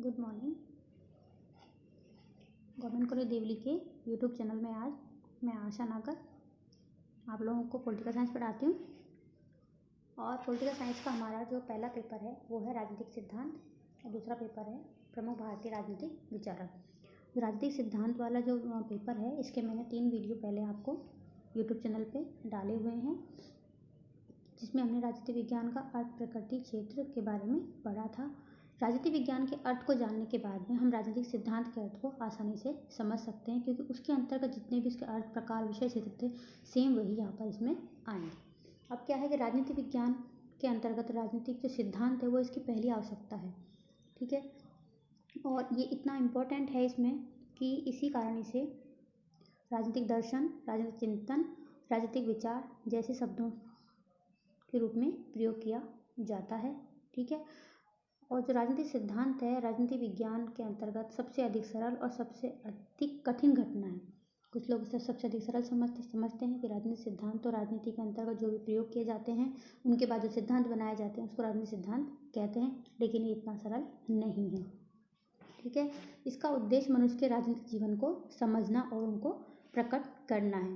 Good morning. Government college Deoli के YouTube channel में आज मैं आशा नागर आप लोगों को पॉलिटिकल साइंस पढ़ाती हूँ। और पॉलिटिकल साइंस का हमारा जो पहला पेपर है वो है राजनीतिक सिद्धांत और दूसरा पेपर है प्रमुख भारतीय राजनीतिक विचारक। राजनीतिक सिद्धांत वाला जो पेपर है इसके मैंने 3 वीडियो पहले आपको यूट्यूब चैनल पे डाले हुए हैं, जिसमें हमने राजनीतिक विज्ञान का अर्थ प्रकृति क्षेत्र के बारे में पढ़ा था। राजनीतिक विज्ञान के अर्थ को जानने के बाद में हम राजनीतिक सिद्धांत के अर्थ को आसानी से समझ सकते हैं, क्योंकि उसके अंतर्गत जितने भी उसके अर्थ प्रकार विषय क्षेत्र थे सेम वही यहाँ पर इसमें आएंगे। अब क्या है कि राजनीतिक विज्ञान के अंतर्गत राजनीतिक जो सिद्धांत है वो इसकी पहली आवश्यकता है, ठीक है। और ये इतना इम्पोर्टेंट है इसमें कि इसी कारण इसे राजनीतिक दर्शन, राजनीतिक चिंतन, राजनीतिक विचार जैसे शब्दों के रूप में प्रयोग किया जाता है, ठीक है। और जो राजनीतिक सिद्धांत है राजनीतिक विज्ञान के अंतर्गत सबसे अधिक सरल और सबसे अधिक कठिन घटना है। कुछ लोग इसे सबसे अधिक सरल समझते हैं कि राजनीतिक सिद्धांत तो राजनीति के अंतर्गत जो भी प्रयोग किए जाते हैं उनके बाद जो सिद्धांत बनाए जाते हैं उसको राजनीतिक सिद्धांत कहते हैं, लेकिन ये इतना सरल नहीं है, ठीक है। इसका उद्देश्य मनुष्य के राजनीतिक जीवन को समझना और उनको प्रकट करना है।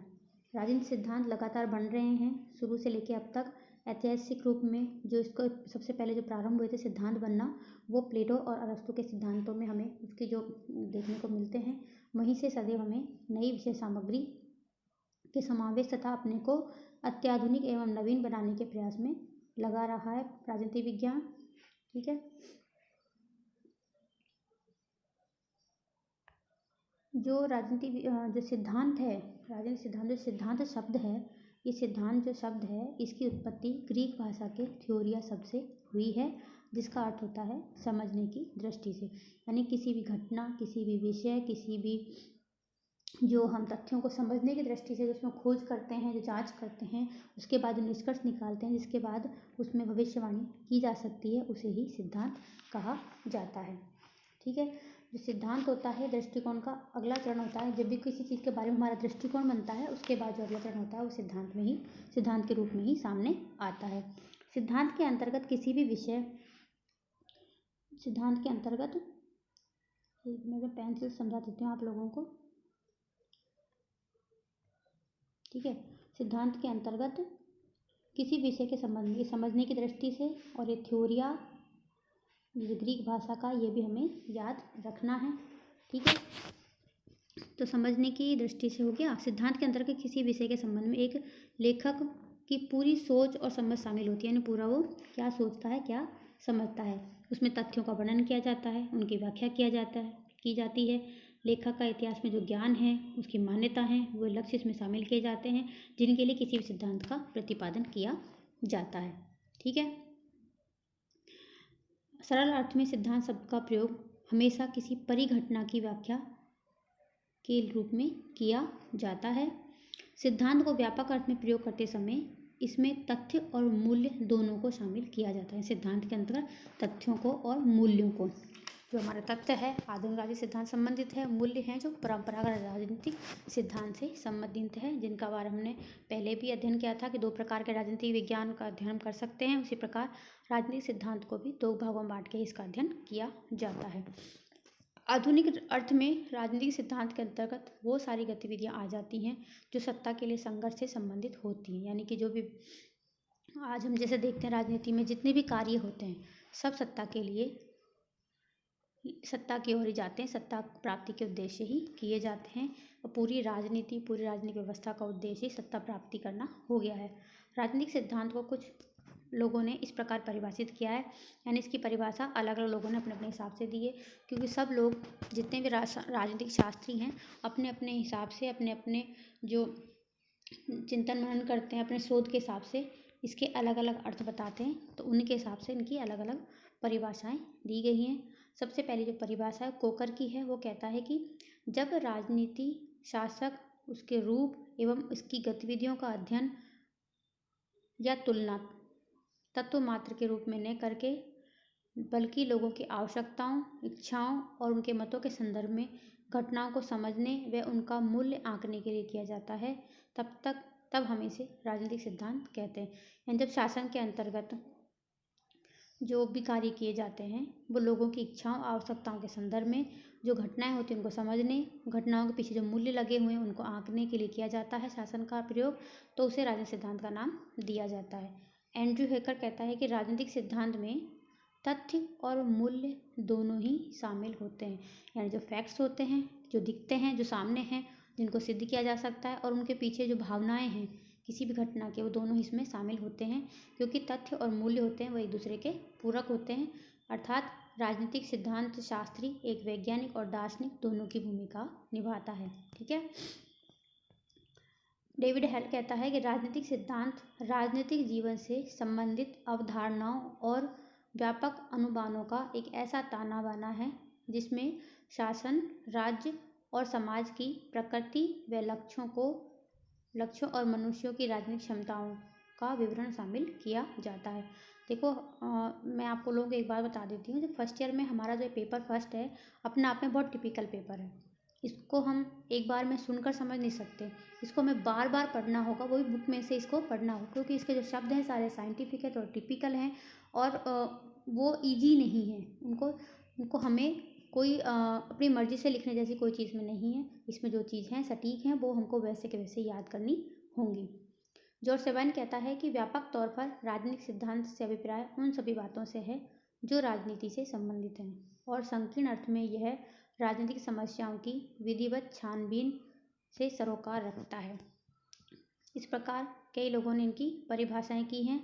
राजनीतिक सिद्धांत लगातार बन रहे हैं शुरू से लेकर अब तक। ऐतिहासिक रूप में जो इसको सबसे पहले जो प्रारंभ हुए थे सिद्धांत बनना वो प्लेटो और अरस्तु के सिद्धांतों में हमें उसके जो देखने को मिलते हैं, वहीं से सदैव हमें नई विषय सामग्री के समावेश तथा अपने को अत्याधुनिक एवं नवीन बनाने के प्रयास में लगा रहा है राजनीतिक विज्ञान, ठीक है। जो राजनीति जो सिद्धांत है, राजनीतिक सिद्धांत जो सिद्धांत शब्द है, ये सिद्धांत जो शब्द है इसकी उत्पत्ति ग्रीक भाषा के थ्योरिया शब्द से हुई है, जिसका अर्थ होता है समझने की दृष्टि से। यानी किसी भी घटना, किसी भी विषय, किसी भी जो हम तथ्यों को समझने की दृष्टि से जिसमें खोज करते हैं, जो जांच करते हैं, उसके बाद जो निष्कर्ष निकालते हैं, जिसके बाद उसमें भविष्यवाणी की जा सकती है, उसे ही सिद्धांत कहा जाता है, ठीक है। जो सिद्धांत होता है दृष्टिकोण का अगला चरण होता है। जब भी किसी चीज़ के बारे में हमारा दृष्टिकोण बनता है उसके बाद जो अगला चरण होता है वो सिद्धांत के रूप में ही सामने आता है। सिद्धांत के अंतर्गत किसी भी विषय, सिद्धांत के अंतर्गत मैं पेन से समझा देती हूँ आप लोगों को, ठीक है। सिद्धांत के अंतर्गत किसी विषय के संबंध में समझने की दृष्टि से, और ये थ्योरिया जो ग्रीक भाषा का ये भी हमें याद रखना है, ठीक है। तो समझने की दृष्टि से हो गया। सिद्धांत के अंतर्गत किसी विषय के संबंध में एक लेखक की पूरी सोच और समझ शामिल होती है, यानी पूरा वो क्या सोचता है, क्या समझता है। उसमें तथ्यों का वर्णन किया जाता है, उनकी व्याख्या की जाती है। लेखक का इतिहास में जो ज्ञान है, उसकी मान्यता है, वो लक्ष्य इसमें शामिल किए जाते हैं, जिनके लिए किसी भी सिद्धांत का प्रतिपादन किया जाता है, ठीक है। सरल अर्थ में सिद्धांत शब्द का प्रयोग हमेशा किसी परिघटना की व्याख्या के रूप में किया जाता है। सिद्धांत को व्यापक अर्थ में प्रयोग करते समय इसमें तथ्य और मूल्य दोनों को शामिल किया जाता है। सिद्धांत के अंतर्गत तथ्यों को और मूल्यों को, जो हमारा तथ्य है आधुनिक राजनीतिक सिद्धांत संबंधित है, मूल्य हैं जो परंपरागत राजनीतिक सिद्धांत से संबंधित है, जिनका बारे हमने पहले भी अध्ययन किया था कि 2 प्रकार के राजनीतिक विज्ञान का अध्ययन कर सकते हैं। उसी प्रकार राजनीतिक सिद्धांत को भी 2 भागों में बांट के इसका अध्ययन किया जाता है। आधुनिक अर्थ में राजनीतिक सिद्धांत के अंतर्गत वो सारी गतिविधियां आ जाती हैं जो सत्ता के लिए संघर्ष से संबंधित होती हैं। यानी कि जो भी आज हम जैसे देखते हैं राजनीति में जितने भी कार्य होते हैं सब सत्ता के लिए, सत्ता की ओर ही जाते हैं, सत्ता प्राप्ति के उद्देश्य ही किए जाते हैं। और पूरी राजनीतिक व्यवस्था का उद्देश्य ही सत्ता प्राप्ति करना हो गया है। राजनीतिक सिद्धांत को कुछ लोगों ने इस प्रकार परिभाषित किया है, यानी इसकी परिभाषा अलग अलग लोगों ने अपने अपने हिसाब से दी है, क्योंकि सब लोग जितने भी राजनीतिक शास्त्री हैं अपने अपने हिसाब से अपने अपने जो चिंतन मनन करते हैं अपने शोध के हिसाब से इसके अलग अलग अर्थ बताते हैं, तो उनके हिसाब से इनकी अलग अलग परिभाषाएं दी गई हैं। सबसे पहली जो परिभाषा कोकर की है वो कहता है कि जब राजनीति शासक उसके रूप एवं उसकी गतिविधियों का अध्ययन या तुलना तत्व मात्र के रूप में न करके बल्कि लोगों की आवश्यकताओं, इच्छाओं और उनके मतों के संदर्भ में घटनाओं को समझने व उनका मूल्य आंकने के लिए किया जाता है, तब हम इसे राजनीतिक सिद्धांत कहते हैं। यानी जब शासन के अंतर्गत जो भी कार्य किए जाते हैं वो लोगों की इच्छाओं आवश्यकताओं के संदर्भ में जो घटनाएं होती हैं उनको समझने, घटनाओं के पीछे जो मूल्य लगे हुए हैं उनको आंकने के लिए किया जाता है शासन का प्रयोग, तो उसे राजनीतिक सिद्धांत का नाम दिया जाता है। एंड्रयू हेकर कहता है कि राजनीतिक सिद्धांत में तथ्य और मूल्य दोनों ही शामिल होते हैं, यानी जो फैक्ट्स होते हैं, जो दिखते हैं, जो सामने हैं, जिनको सिद्ध किया जा सकता है, और उनके पीछे जो भावनाएं हैं किसी भी घटना के, वो दोनों इसमें शामिल होते हैं, क्योंकि तथ्य और मूल्य होते हैं वो एक दूसरे के पूरक होते हैं। अर्थात राजनीतिक सिद्धांत शास्त्री एक वैज्ञानिक और दार्शनिक दोनों की भूमिका निभाता है। ठीक है। डेविड हेल कहता है कि राजनीतिक सिद्धांत राजनीतिक जीवन से संबंधित अवधारणाओं और व्यापक अनुमानों का एक ऐसा ताना बाना है जिसमें शासन, राज्य और समाज की प्रकृति व लक्ष्यों और मनुष्यों की राजनीतिक क्षमताओं का विवरण शामिल किया जाता है। देखो, मैं आपको लोगों को एक बात बता देती हूँ, जो फर्स्ट ईयर में हमारा जो पेपर फर्स्ट है अपने आप में बहुत टिपिकल पेपर है। इसको हम एक बार में सुनकर समझ नहीं सकते, इसको हमें बार बार पढ़ना होगा, वही बुक में से इसको पढ़ना होगा, क्योंकि इसके जो शब्द हैं सारे साइंटिफिक है, तो टिपिकल हैं और वो ईजी नहीं है। उनको हमें कोई अपनी मर्जी से लिखने जैसी कोई चीज़ में नहीं है। इसमें जो चीज़ हैं सटीक हैं वो हमको वैसे के वैसे याद करनी होंगी। जॉर्ज सेवन कहता है कि व्यापक तौर पर राजनीतिक सिद्धांत से अभिप्राय उन सभी बातों से है जो राजनीति से संबंधित हैं, और संकीर्ण अर्थ में यह राजनीतिक समस्याओं की विधिवत छानबीन से सरोकार रखता है। इस प्रकार कई लोगों ने इनकी परिभाषाएं की हैं।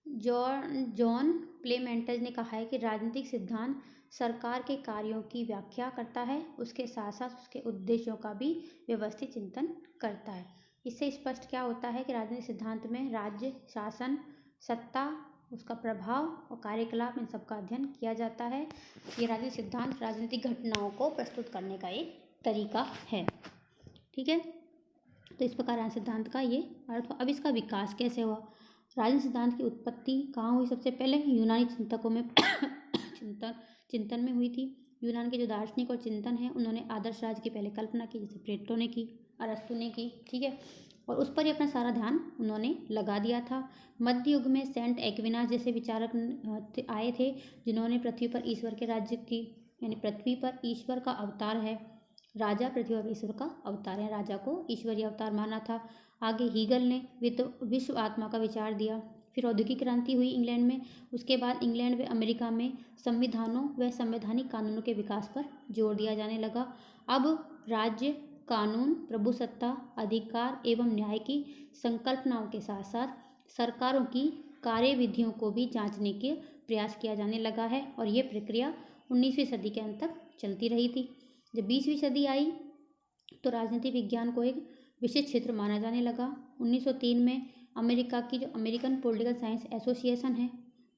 जॉन क्लेमेंटज ने कहा है कि राजनीतिक सिद्धांत सरकार के कार्यों की व्याख्या करता है, उसके साथ साथ उसके उद्देश्यों का भी व्यवस्थित चिंतन करता है। इससे स्पष्ट क्या होता है कि राजनीतिक सिद्धांत में राज्य, शासन, सत्ता, उसका प्रभाव और कार्यकलाप, इन सब का अध्ययन किया जाता है। ये राजनीतिक सिद्धांत राजनीतिक घटनाओं को प्रस्तुत करने का एक तरीका है। ठीक है, तो इस प्रकार राजनीतिक सिद्धांत का ये अर्थ। अब इसका विकास कैसे हुआ? राजनीतिक सिद्धांत की उत्पत्ति कहाँ हुई? सबसे पहले यूनानी चिंतकों में चिंतन में हुई थी। यूनान के जो दार्शनिक और चिंतन हैं उन्होंने आदर्श राज्य की पहले कल्पना की, जैसे प्लेटो ने की, अरस्तु ने की। ठीक है, और उस पर ही अपना सारा ध्यान उन्होंने लगा दिया था। मध्य युग में सेंट एक्विनास जैसे विचारक आए थे जिन्होंने पृथ्वी पर ईश्वर के राज्य की, यानी पृथ्वी पर ईश्वर का अवतार है, राजा पृथ्वी पर ईश्वर का अवतार है, राजा को ईश्वरीय अवतार माना था। आगे हीगल ने विश्व आत्मा का विचार दिया। फिर औद्योगिक क्रांति हुई इंग्लैंड में। उसके बाद इंग्लैंड व अमेरिका में संविधानों व संवैधानिक कानूनों के विकास पर जोर दिया जाने लगा। अब राज्य, कानून, प्रभुसत्ता, अधिकार एवं न्याय की संकल्पनाओं के साथ साथ सरकारों की कार्यविधियों को भी जांचने के प्रयास किया जाने लगा है, और ये प्रक्रिया 19वीं सदी के अंत तक चलती रही थी। जब 20वीं सदी आई तो राजनीति विज्ञान को एक विशेष क्षेत्र माना जाने लगा। 1903 में अमेरिका की जो अमेरिकन पॉलिटिकल साइंस एसोसिएशन है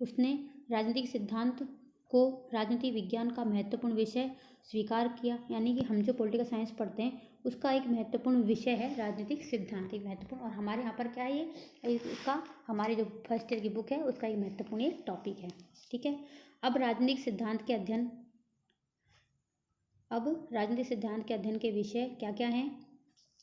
उसने राजनीतिक सिद्धांत को राजनीति विज्ञान का महत्वपूर्ण विषय स्वीकार किया, यानी कि हम जो पॉलिटिकल साइंस पढ़ते हैं उसका एक महत्वपूर्ण विषय है राजनीतिक सिद्धांत, एक महत्वपूर्ण। और हमारे यहाँ पर क्या है, ये इसका हमारे जो फर्स्ट ईयर की बुक है उसका एक महत्वपूर्ण एक टॉपिक है। ठीक है, अब राजनीतिक सिद्धांत के अध्ययन के विषय क्या क्या हैं?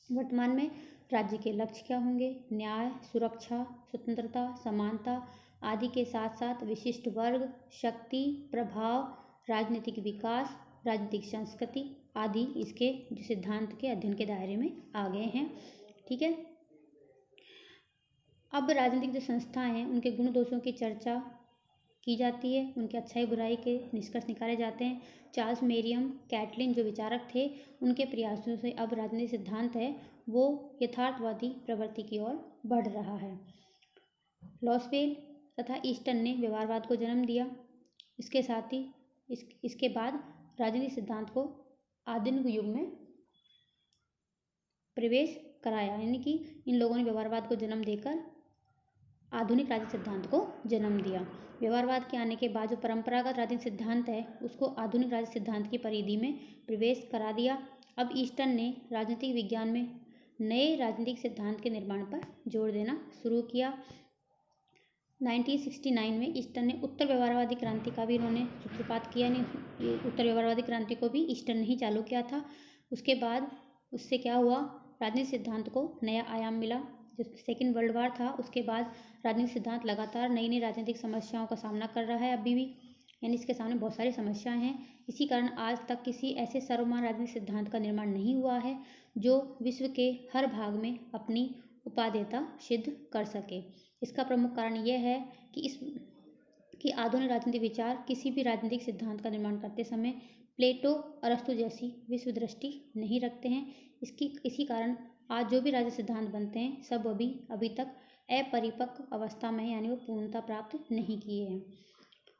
वर्तमान में राज्य के लक्ष्य क्या होंगे? न्याय, सुरक्षा, स्वतंत्रता, समानता आदि के साथ साथ विशिष्ट वर्ग, शक्ति, प्रभाव, राजनीतिक विकास, राजनीतिक संस्कृति आदि इसके जो सिद्धांत के अध्ययन के दायरे में आ गए हैं। ठीक है, अब राजनीतिक जो संस्थाएं हैं उनके गुण दोषों की चर्चा की जाती है, उनके अच्छाई बुराई के निष्कर्ष निकाले जाते हैं। चार्ल्स मेरियम कैटलिन जो विचारक थे उनके प्रयासों से अब राजनीतिक सिद्धांत है वो यथार्थवादी प्रवृत्ति की ओर बढ़ रहा है। लॉसवेल तथा ईस्टन ने व्यवहारवाद को जन्म दिया। इसके साथ ही इसके बाद राजनीतिक सिद्धांत को आधुनिक युग में प्रवेश कराया, यानी कि इन लोगों ने व्यवहारवाद को जन्म देकर आधुनिक राजनीतिक सिद्धांत को जन्म दिया। व्यवहारवाद के आने के बाद जो परंपरागत राजनीतिक सिद्धांत है उसको आधुनिक राजनीतिक सिद्धांत की परिधि में प्रवेश करा दिया। अब ईस्टन ने राजनीतिक विज्ञान में नए राजनीतिक सिद्धांत के निर्माण पर जोर देना शुरू किया। 1969 में ईस्टन ने उत्तर व्यवहारवादी क्रांति का भी इन्होंने सूत्रपात किया। नहीं, उत्तर व्यवहारवादी क्रांति को भी ईस्टन ने ही चालू किया था। उसके बाद उससे क्या हुआ, राजनीतिक सिद्धांत को नया आयाम मिला। जो सेकेंड वर्ल्ड वार था उसके बाद राजनीतिक सिद्धांत लगातार नई नई राजनीतिक समस्याओं का सामना कर रहा है अभी भी, यानी इसके सामने बहुत सारी समस्याएं हैं। इसी कारण आज तक किसी ऐसे सर्वमान्य राजनीतिक सिद्धांत का निर्माण नहीं हुआ है जो विश्व के हर भाग में अपनी उपादेयता सिद्ध कर सके। इसका प्रमुख कारण यह है कि आधुनिक राजनीतिक विचार किसी भी राजनीतिक सिद्धांत का निर्माण करते समय प्लेटो अरस्तु जैसी विश्व दृष्टि नहीं रखते हैं। इसी कारण आज जो भी राजनीतिक सिद्धांत बनते हैं सब अभी तक अपरिपक्व अवस्था में है, यानी वो पूर्णता प्राप्त नहीं किए हैं।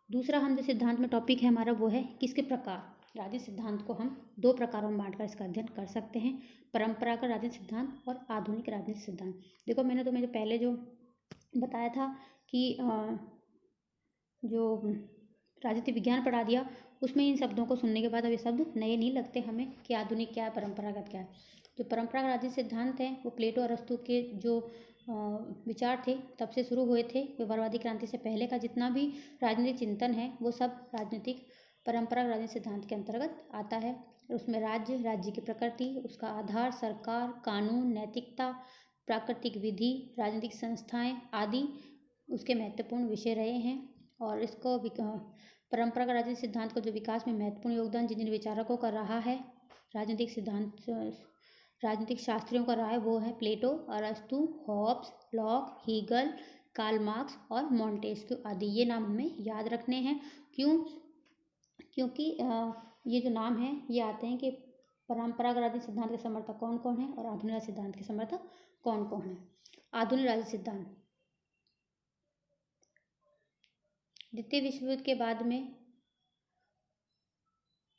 दूसरा हम जो सिद्धांत में टॉपिक है हमारा वो है किसके प्रकार। राजनीतिक सिद्धांत को हम दो प्रकारों में बांटकर इसका अध्ययन कर सकते हैं, परंपरागत राजनीतिक सिद्धांत और आधुनिक राजनीतिक सिद्धांत। देखो मैंने तुम्हें जो पहले जो बताया था कि जो राजनीतिक विज्ञान पढ़ा दिया उसमें इन शब्दों को सुनने के बाद अब ये शब्द नए नहीं लगते हमें कि आधुनिक क्या है परंपरागत क्या है। जो परंपरागत राजनीतिक सिद्धांत हैं वो प्लेटो अरस्तु के जो विचार थे तब से शुरू हुए थे। व्यवहारवादी क्रांति से पहले का जितना भी राजनीतिक चिंतन है वो सब राजनीतिक परंपरागत राजनीतिक सिद्धांत के अंतर्गत आता है। उसमें राज्य की प्रकृति, उसका आधार, सरकार, कानून, नैतिकता, प्राकृतिक विधि, राजनीतिक संस्थाएं आदि उसके महत्वपूर्ण विषय रहे हैं। और इसको परंपरागत राजनीतिक सिद्धांत को जो विकास में महत्वपूर्ण योगदान जिन विचारकों का रहा है, राजनीतिक शास्त्रियों का रहा है वो है प्लेटो, अरस्तु, Hobbes, Locke, Hegel, Karl Marx और मॉन्टेस्क्यू आदि। ये नाम हमें याद रखने हैं। क्योंकि ये जो नाम है ये आते हैं कि परंपरागत राजनीतिक सिद्धांत के समर्थक कौन कौन है और आधुनिक राजनीतिक सिद्धांत के समर्थक कौन कौन है। आधुनिक राजनीतिक सिद्धांत द्वितीय विश्व युद्ध के बाद में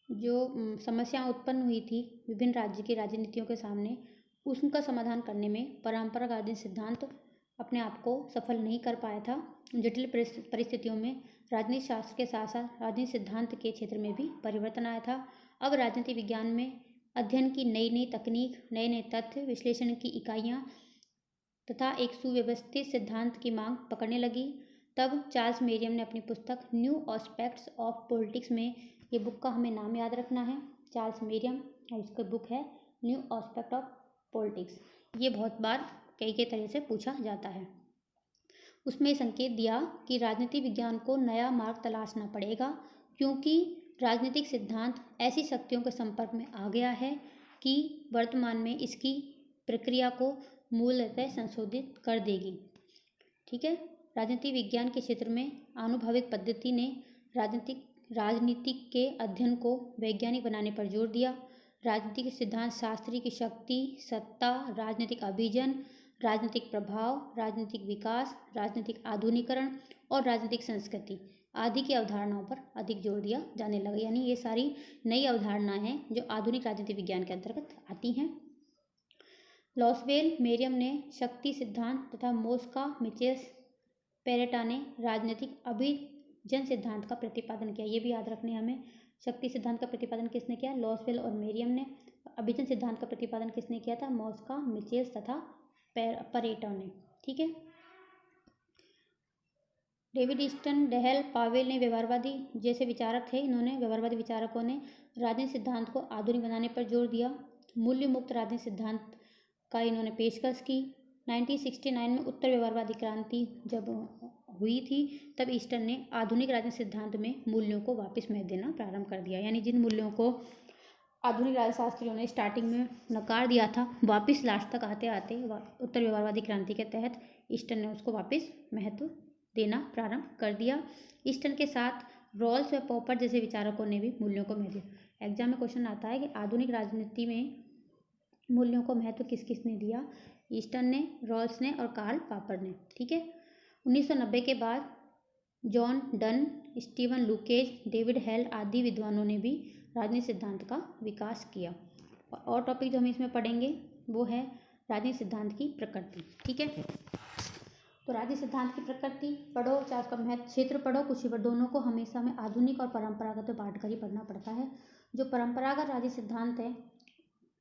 जो समस्याएं उत्पन्न हुई थी विभिन्न राज्य की राजनीतियों के सामने, उनका समाधान करने में परंपरागत राजनीतिक सिद्धांत अपने आप को सफल नहीं कर पाया था। जटिल परिस्थितियों में राजनीतिक शास्त्र के साथ साथ राजनीतिक सिद्धांत के क्षेत्र में भी परिवर्तन आया था। अब राजनीति विज्ञान में अध्ययन की नई नई तकनीक, नए नए तथ्य, विश्लेषण की इकाइयाँ तथा एक सुव्यवस्थित सिद्धांत की मांग पकड़ने लगी। तब चार्ल्स मेरियम ने अपनी पुस्तक न्यू एस्पेक्ट्स ऑफ पॉलिटिक्स में, ये बुक का हमें नाम याद रखना है, चार्ल्स मेरियम, और इसकी बुक है न्यू एस्पेक्ट ऑफ पॉलिटिक्स। ये बहुत बार कई तरह से पूछा जाता है। उसमें संकेत दिया कि राजनीति विज्ञान को नया मार्ग तलाशना पड़ेगा क्योंकि राजनीतिक सिद्धांत ऐसी शक्तियों के संपर्क में आ गया है कि वर्तमान में इसकी प्रक्रिया को मूलतः संशोधित कर देगी। ठीक है। राजनीति विज्ञान के क्षेत्र में आनुभविक पद्धति ने राजनीतिक के अध्ययन को वैज्ञानिक बनाने पर जोर दिया। राजनीतिक सिद्धांत शास्त्री की शक्ति, सत्ता, राजनीतिक अभिजन, राजनीतिक प्रभाव, राजनीतिक विकास, राजनीतिक आधुनिकरण और राजनीतिक संस्कृति आदि की अवधारणाओं पर अधिक जोर दिया जाने लगा। यानी ये सारी नई अवधारणाएं हैं जो आधुनिक राजनीति विज्ञान के अंतर्गत आती हैं। लॉसवेल मेरियम ने शक्ति सिद्धांत तथा मोस्का मिचेल्स पेरेटा ने राजनीतिक अभिजन सिद्धांत का प्रतिपादन किया। ये भी याद रखने हमें। शक्ति सिद्धांत का प्रतिपादन किसने किया? लॉसवेल और मेरियम ने। अभिजन सिद्धांत का प्रतिपादन किसने किया था? मोस्का मिचेल्स तथा पेरेटा ने। ठीक है। डेविड ईस्टन, डेहल, पावेल ने व्यवहारवादी जैसे विचारक थे, इन्होंने व्यवहारवादी विचारकों ने राजनीतिक सिद्धांत को आधुनिक बनाने पर जोर दिया। मूल्य मुक्त राजनीतिक सिद्धांत का इन्होंने पेशकश की। 1969 में उत्तर व्यवहारवादी क्रांति जब हुई थी तब ईस्टन ने आधुनिक राजनीतिक सिद्धांत में मूल्यों को वापस महत्व देना प्रारंभ कर दिया। यानी जिन मूल्यों को आधुनिक राजशास्त्रियों ने स्टार्टिंग में नकार दिया था, वापस लास्ट तक आते आते उत्तर व्यवहारवादी क्रांति के तहत ईस्टन ने उसको वापस महत्व देना प्रारंभ कर दिया। ईस्टन के साथ रॉल्स व पॉपर जैसे विचारकों ने भी मूल्यों को महत्व दिया। एग्जाम में क्वेश्चन आता है कि आधुनिक राजनीति में मूल्यों को महत्व किस किस ने दिया? ईस्टन ने, रॉल्स ने और कार्ल पॉपर ने। ठीक है। 1990 के बाद John Donne, Steven Lukes, David Held आदि विद्वानों ने भी राजनीतिक सिद्धांत का विकास किया। और टॉपिक जो हम इसमें पढ़ेंगे वो है राजनीतिक सिद्धांत की प्रकृति। ठीक है। तो राजनीतिक सिद्धांत की प्रकृति पढ़ो, चाहे उसका महत्व क्षेत्र पढ़ो, कुछ ही पर दोनों को हमेशा हमें आधुनिक और परंपरागत बांट कर ही पढ़ना पड़ता है। जो परंपरागत राजनीतिक सिद्धांत है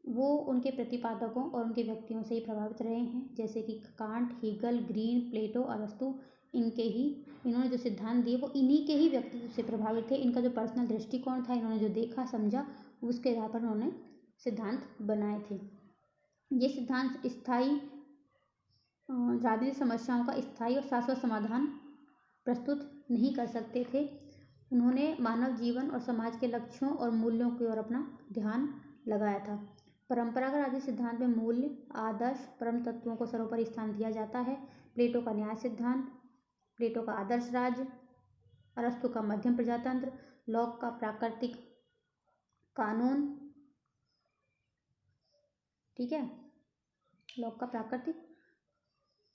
वो उनके प्रतिपादकों और उनके व्यक्तियों से ही प्रभावित रहे हैं, जैसे कि कांट, हीगल, ग्रीन, प्लेटो, अरस्तु। इन्होंने जो सिद्धांत दिए वो इन्हीं के ही व्यक्तित्व से प्रभावित थे। इनका जो पर्सनल दृष्टिकोण था, इन्होंने जो देखा समझा उसके आधार पर उन्होंने सिद्धांत बनाए थे। ये सिद्धांत स्थायी राजनीतिक समस्याओं का स्थायी और शाश्वत समाधान प्रस्तुत नहीं कर सकते थे। उन्होंने मानव जीवन और समाज के लक्ष्यों और मूल्यों की ओर अपना ध्यान लगाया था। परंपरागत राजनीतिक सिद्धांत में मूल्य, आदर्श, परम तत्वों को सर्वोपरि स्थान दिया जाता है। प्लेटो का न्याय सिद्धांत, प्लेटो का आदर्श राज्य, अरस्तु का मध्यम प्रजातंत्र, लॉक का प्राकृतिक कानून, ठीक है, लॉक का प्राकृतिक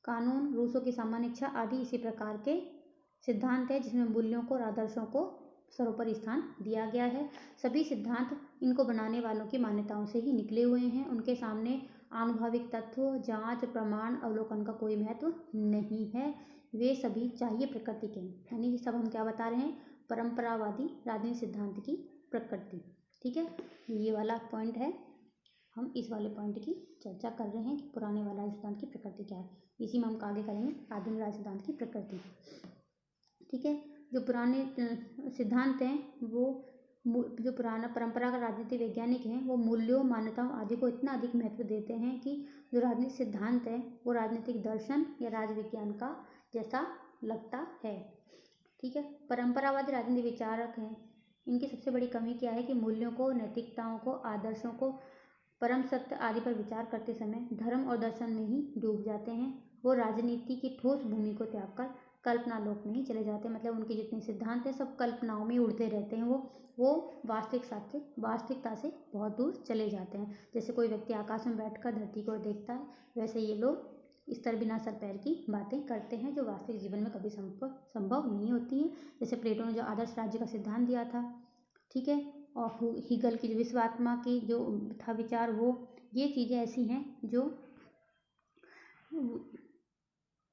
कानून, रूसो की सामान्य इच्छा आदि इसी प्रकार के सिद्धांत है जिसमें मूल्यों को और आदर्शों को सर्वोपरि स्थान दिया गया है। सभी सिद्धांत इनको बनाने वालों की मान्यताओं से ही निकले हुए हैं। उनके सामने आनुभविक तत्व, जांच, प्रमाण, अवलोकन का कोई महत्व नहीं है। वे सभी चाहिए प्रकृति के, यानी ये सब हम क्या बता रहे हैं, परंपरावादी राजनीतिक सिद्धांत की प्रकृति। ठीक है, ये वाला पॉइंट है, हम इस वाले पॉइंट की चर्चा कर रहे हैं कि पुराने वाला सिद्धांत की प्रकृति क्या है। इसी में हम आगे करेंगे आधुनिक राजनीतिक सिद्धांत की प्रकृति। ठीक है, जो पुराने सिद्धांत हैं वो जो पुराना परंपरागत राजनीति वैज्ञानिक हैं वो मूल्यों, मान्यताओं आदि को इतना अधिक महत्व देते हैं कि जो राजनीतिक सिद्धांत है वो राजनीतिक दर्शन या राजविज्ञान का जैसा लगता है। ठीक है, परंपरावादी राजनीति विचारक हैं, इनकी सबसे बड़ी कमी क्या है कि मूल्यों को, नैतिकताओं को, आदर्शों को, परम सत्य आदि पर विचार करते समय धर्म और दर्शन में ही डूब जाते हैं। वो राजनीति की ठोस भूमि को त्याग कर कल्पना लोक में ही चले जाते हैं। मतलब उनके जितने सिद्धांत हैं सब कल्पनाओं में उड़ते रहते हैं। वो वास्तविकता से बहुत दूर चले जाते हैं। जैसे कोई व्यक्ति आकाश में बैठकर धरती को देखता है, वैसे ये लोग इस तरह बिना सर पैर की बातें करते हैं जो वास्तविक जीवन में कभी संभव नहीं होती हैं। जैसे प्लेटो ने जो आदर्श राज्य का सिद्धांत दिया था, ठीक है, और हीगल की जो विश्वात्मा की जो था विचार, वो ये चीज़ें ऐसी हैं जो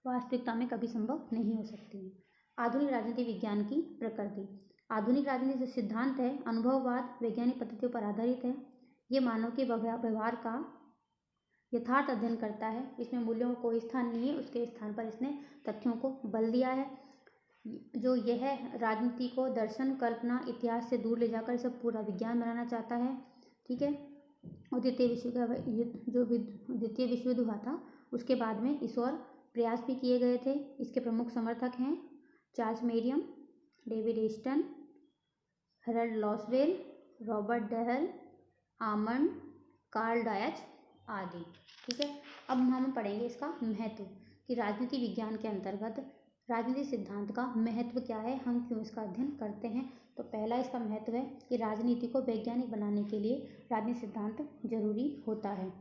वास्तविकता में कभी संभव नहीं हो सकती हैं। आधुनिक राजनीति विज्ञान की प्रकृति। आधुनिक राजनीति जो सिद्धांत है अनुभववाद वैज्ञानिक पद्धतियों पर आधारित है। ये मानव के व्यवहार का यथार्थ अध्ययन करता है। इसमें मूल्यों को कोई स्थान नहीं है, उसके स्थान पर इसने तथ्यों को बल दिया है। जो यह राजनीति को दर्शन, कल्पना, इतिहास से दूर ले जाकर इसे पूरा विज्ञान बनाना चाहता है। ठीक है, और द्वितीय विश्व युद्ध हुआ था उसके बाद में इस ओर प्रयास भी किए गए थे। इसके प्रमुख समर्थक हैं Charles Merriam, David Easton, Harold Lasswell, Robert Dahl, Almond, Karl Deutsch आदि। ठीक है, अब हम पढ़ेंगे इसका महत्व कि राजनीति विज्ञान के अंतर्गत राजनीतिक सिद्धांत का महत्व क्या है, हम क्यों इसका अध्ययन करते हैं। तो पहला इसका महत्व है कि राजनीति को वैज्ञानिक बनाने के लिए राजनीतिक सिद्धांत जरूरी होता है।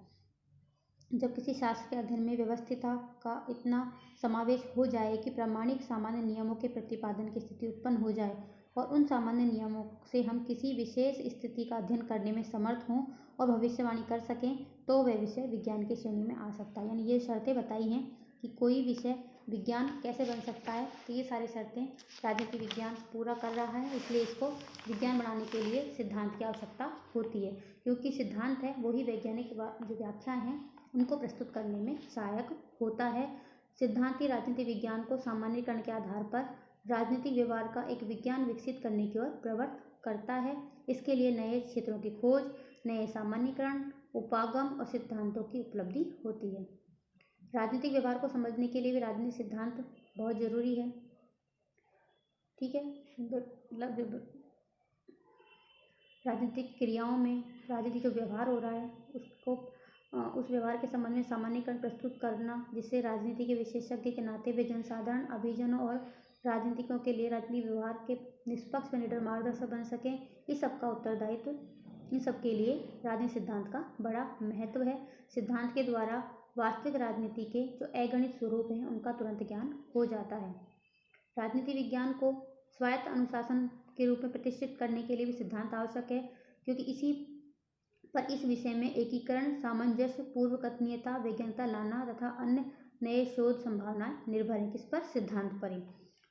जब किसी शास्त्र के अध्ययन में व्यवस्थितता का इतना समावेश हो जाए कि प्रामाणिक सामान्य नियमों के प्रतिपादन की स्थिति उत्पन्न हो जाए और उन सामान्य नियमों से हम किसी विशेष स्थिति का अध्ययन करने में समर्थ हों और भविष्यवाणी कर सकें, तो वह विषय विज्ञान की श्रेणी में आ सकता है। यानी ये शर्तें बताई हैं कि कोई विषय विज्ञान कैसे बन सकता है। तो ये सारी शर्तें राजनीति विज्ञान पूरा कर रहा है, इसलिए इसको विज्ञान बनाने के लिए सिद्धांत की आवश्यकता होती है, क्योंकि सिद्धांत है वही वैज्ञानिक जो व्याख्या हैं उनको प्रस्तुत करने में सहायक होता है। सिद्धांत ही राजनीति विज्ञान को सामान्यीकरण के आधार पर राजनीतिक व्यवहार का एक विज्ञान विकसित करने की ओर प्रवृत्त करता है। इसके लिए नए क्षेत्रों की खोज, नए सामान्यीकरण, उपागम और सिद्धांतों की उपलब्धि होती है। राजनीतिक व्यवहार को समझने के लिए भी राजनीतिक सिद्धांत बहुत जरूरी है। ठीक है, राजनीतिक क्रियाओं में राजनीतिक जो व्यवहार हो रहा है उसको उस व्यवहार के संबंध में सामान्यीकरण प्रस्तुत करना, जिससे राजनीति के विशेषज्ञ के नाते वे जनसाधारण, अभिजनों और राजनीतिकों के लिए राजनीतिक व्यवहार के निष्पक्ष व निडर मार्गदर्शक बन सकें। इस सब का उत्तरदायित्व इन सब के लिए राजनीतिक सिद्धांत का बड़ा महत्व है। सिद्धांत के द्वारा वास्तविक राजनीति के जो अगणित स्वरूप हैं उनका तुरंत ज्ञान हो जाता है। राजनीति विज्ञान को स्वायत्त अनुशासन के रूप में प्रतिष्ठित करने के लिए भी सिद्धांत आवश्यक है, क्योंकि इस विषय में एकीकरण, सामंजस्य, पूर्व कथनीयता, वैज्ञानिकता लाना तथा अन्य नए शोध संभावनाएं निर्भर है किस पर, सिद्धांत पर ही।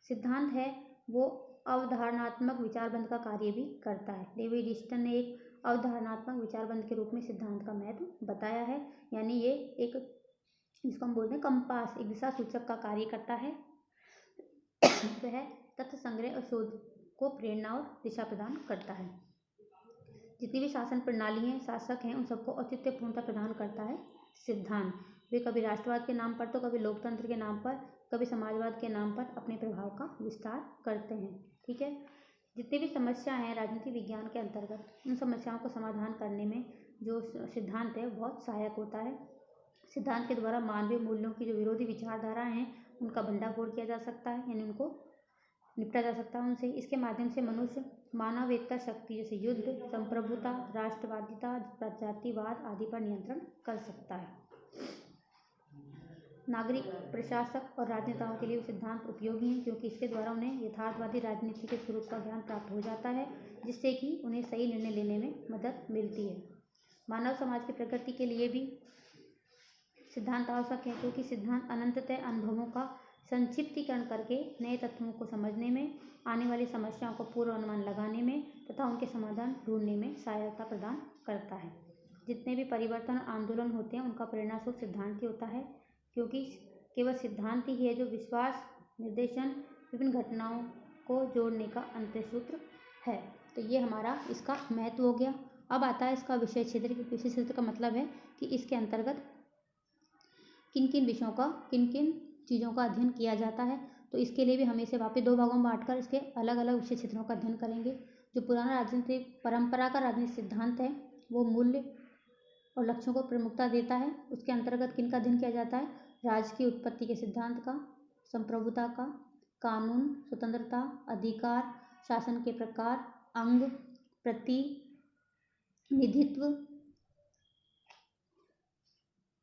सिद्धांत है वो अवधारणात्मक विचारबंध का कार्य भी करता है। डेविड ईस्टन ने एक अवधारणात्मक विचारबंध के रूप में सिद्धांत का महत्व बताया है। यानी ये एक, जिसको हम बोलते हैं कंपास, एक दिशा सूचक का कार्य करता है। वह तथ्य संग्रह और शोध को प्रेरणा और दिशा प्रदान करता है। जितनी भी शासन प्रणाली हैं, शासक हैं, उन सबको औचित्यपूर्णता प्रदान करता है सिद्धांत। वे कभी राष्ट्रवाद के नाम पर तो कभी लोकतंत्र के नाम पर, कभी समाजवाद के नाम पर अपने प्रभाव का विस्तार करते हैं। ठीक है, जितनी भी समस्या हैं राजनीति विज्ञान के अंतर्गत, उन समस्याओं को समाधान करने में जो सिद्धांत है बहुत सहायक होता है। सिद्धांत के द्वारा मानवीय मूल्यों की जो विरोधी विचारधाराएं हैं उनका भंडाफोड़ किया जा सकता है, यानी उनको निपटा जा सकता है उनसे। इसके माध्यम से मनुष्य मानवेतर शक्ति जैसे युद्ध, संप्रभुता, राष्ट्रवादिता, जातिवाद आदि पर नियंत्रण कर सकता है। नागरिक, प्रशासक और राजनेताओं के लिए वो सिद्धांत उपयोगी हैं क्योंकि इसके द्वारा उन्हें यथार्थवादी राजनीति के स्वरूप का ज्ञान प्राप्त हो जाता है, जिससे कि उन्हें सही निर्णय लेने में मदद मिलती है। मानव समाज की प्रगति के लिए भी सिद्धांत आवश्यक है क्योंकि सिद्धांत अनंततः अनुभवों का संक्षिप्तीकरण करके नए तत्वों को समझने में, आने वाली समस्याओं को पूर्व अनुमान लगाने में तथा उनके समाधान ढूंढने में सहायता प्रदान करता है। जितने भी परिवर्तन आंदोलन होते हैं उनका प्रेरणास्रोत सिद्धांत ही होता है क्योंकि केवल सिद्धांत ही है जो विश्वास, निर्देशन, विभिन्न घटनाओं को जोड़ने का अंतःसूत्र है। तो ये हमारा इसका महत्व हो गया। अब आता है इसका विषय क्षेत्र। विषय क्षेत्र का मतलब है कि इसके अंतर्गत किन किन विषयों का, किन किन चीज़ों का अध्ययन किया जाता है। तो इसके लिए भी हम इसे वापस 2 भागों में बांटकर इसके अलग अलग विषय क्षेत्रों का अध्ययन करेंगे। जो पुराना राजनीतिक परंपरा का राजनीतिक सिद्धांत है वो मूल्य और लक्ष्यों को प्रमुखता देता है। उसके अंतर्गत किन का अध्ययन किया जाता है? राज्य की उत्पत्ति के सिद्धांत का, संप्रभुता का, कानून, स्वतंत्रता, अधिकार, शासन के प्रकार, अंग, प्रतिनिधित्व,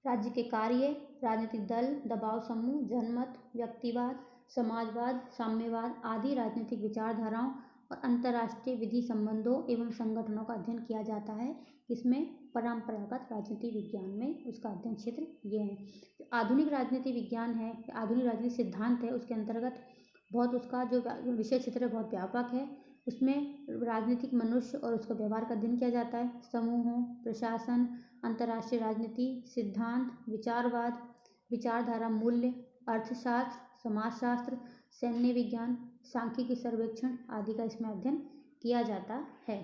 राज्य के कार्य, राजनीतिक दल, दबाव समूह, जनमत, व्यक्तिवाद, समाजवाद, साम्यवाद आदि राजनीतिक विचारधाराओं और अंतर्राष्ट्रीय विधि संबंधों एवं संगठनों का अध्ययन किया जाता है। इसमें परंपरागत राजनीति विज्ञान में उसका अध्ययन क्षेत्र ये है। आधुनिक राजनीति विज्ञान है, आधुनिक राजनीति सिद्धांत है, उसके अंतर्गत बहुत उसका जो विषय क्षेत्र है बहुत व्यापक है। उसमें राजनीतिक मनुष्य और उसका व्यवहार का अध्ययन किया जाता है। समूहों, प्रशासन, अंतर्राष्ट्रीय राजनीति, सिद्धांत, विचारवाद, विचारधारा, मूल्य, अर्थशास्त्र, समाजशास्त्र, सैन्य विज्ञान, सांख्यिकी, सर्वेक्षण आदि का इसमें अध्ययन किया जाता है।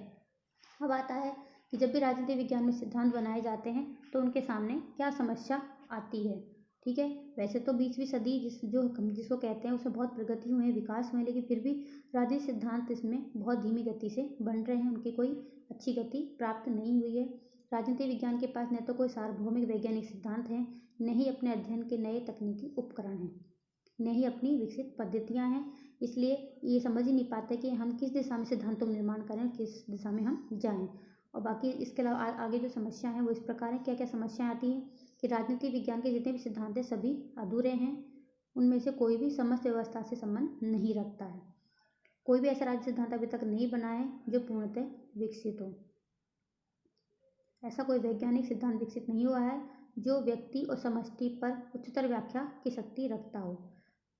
अब आता है कि जब भी राजनीति विज्ञान में सिद्धांत बनाए जाते हैं तो उनके सामने क्या समस्या आती है। ठीक है, वैसे तो 20वीं सदी जिसको कहते हैं उसमें बहुत प्रगति हुई है, विकास हुए, लेकिन फिर भी राजनीतिक सिद्धांत इसमें बहुत धीमी गति से बन रहे हैं, उनकी कोई अच्छी गति प्राप्त नहीं हुई है। राजनीति विज्ञान के पास न तो कोई सार्वभौमिक वैज्ञानिक सिद्धांत हैं, न ही अपने अध्ययन के नए तकनीकी उपकरण हैं, न ही अपनी विकसित पद्धतियाँ हैं। इसलिए ये समझ ही नहीं पाते कि हम किस दिशा में सिद्धांतों का निर्माण करें, किस दिशा में हम जाएं। और बाकी इसके अलावा आगे जो समस्या है वो इस प्रकार है। क्या क्या समस्याएं आती हैं कि राजनीति विज्ञान के जितने भी सिद्धांत हैं सभी अधूरे हैं। उनमें से कोई भी समस्त व्यवस्था से संबंध नहीं रखता है। कोई भी ऐसा राजनीतिक सिद्धांत अभी तक नहीं बना है जो पूर्णतः विकसित हो। ऐसा कोई वैज्ञानिक सिद्धांत विकसित नहीं हुआ है जो व्यक्ति और समष्टि पर उच्चतर व्याख्या की शक्ति रखता हो।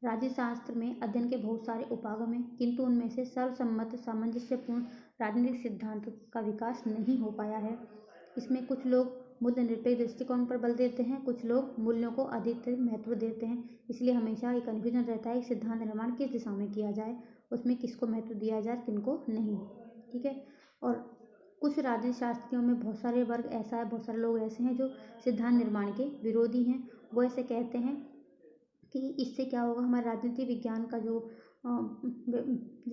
राजनीति शास्त्र में अध्ययन के बहुत सारे उपागम हैं, किंतु उनमें से सर्वसम्मत सामंजस्यपूर्ण राजनीतिक सिद्धांत का विकास नहीं हो पाया है। इसमें कुछ लोग मूल्य निरपेक्ष दृष्टिकोण पर बल देते हैं, कुछ लोग मूल्यों को अधिक महत्व देते हैं। इसलिए हमेशा ये कन्फ्यूजन रहता है कि सिद्धांत निर्माण किस दिशा में किया जाए, उसमें किसको महत्व दिया जाए, किनको नहीं। ठीक है, और कुछ राजनीति शास्त्रियों में बहुत सारे वर्ग ऐसा है, बहुत सारे लोग ऐसे हैं जो सिद्धांत निर्माण के विरोधी हैं। वो ऐसे कहते हैं कि इससे क्या होगा, हमारे राजनीति विज्ञान का जो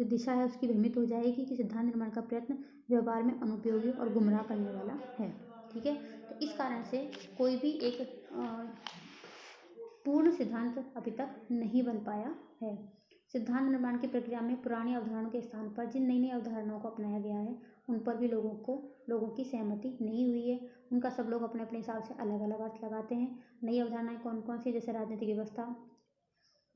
दिशा है उसकी भ्रमित हो जाएगी, कि सिद्धांत निर्माण का प्रयत्न व्यवहार में अनुपयोगी और गुमराह करने वाला है। ठीक है, तो इस कारण से कोई भी एक पूर्ण सिद्धांत अभी तक नहीं बन पाया है। सिद्धांत निर्माण की प्रक्रिया में पुरानी अवधारणाओं के स्थान पर जिन नई नई अवधारणाओं को अपनाया गया है उन पर भी लोगों की सहमति नहीं हुई है। उनका सब लोग अपने अपने हिसाब से अलग अलग अर्थ लगाते हैं। नई अवधारणाएं कौन कौन सी, जैसे राजनीतिक व्यवस्था,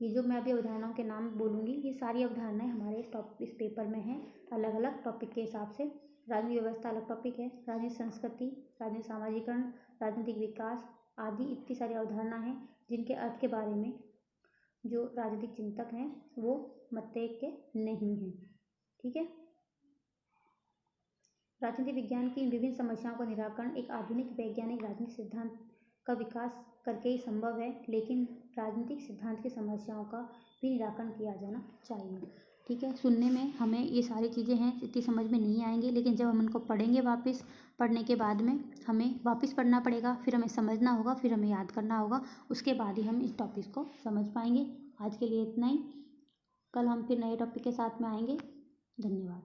ये जो मैं अभी अवधारणाओं के नाम बोलूँगी ये सारी अवधारणाएं हमारे इस पेपर में हैं, अलग अलग टॉपिक के हिसाब से। राजनीतिक व्यवस्था अलग टॉपिक है, राजनीतिक संस्कृति, राजनीतिक सामाजिकरण, राजनीतिक विकास आदि इतनी सारी अवधारणा हैं जिनके अर्थ के बारे में जो राजनीतिक चिंतक हैं वो मतैक्य के नहीं हैं। ठीक है, राजनीति विज्ञान की विभिन्न समस्याओं का निराकरण एक आधुनिक वैज्ञानिक राजनीतिक सिद्धांत का विकास करके ही संभव है, लेकिन राजनीतिक सिद्धांत की समस्याओं का भी निराकरण किया जाना चाहिए। ठीक है। सुनने में हमें ये सारी चीज़ें हैं इतनी समझ में नहीं आएंगी, लेकिन जब हम उनको पढ़ेंगे वापस, पढ़ने के बाद में हमें वापस पढ़ना पड़ेगा, फिर हमें समझना होगा, फिर हमें याद करना होगा, उसके बाद ही हम इस टॉपिक को समझ पाएंगे। आज के लिए इतना ही। कल हम फिर नए टॉपिक के साथ में आएंगे। धन्यवाद।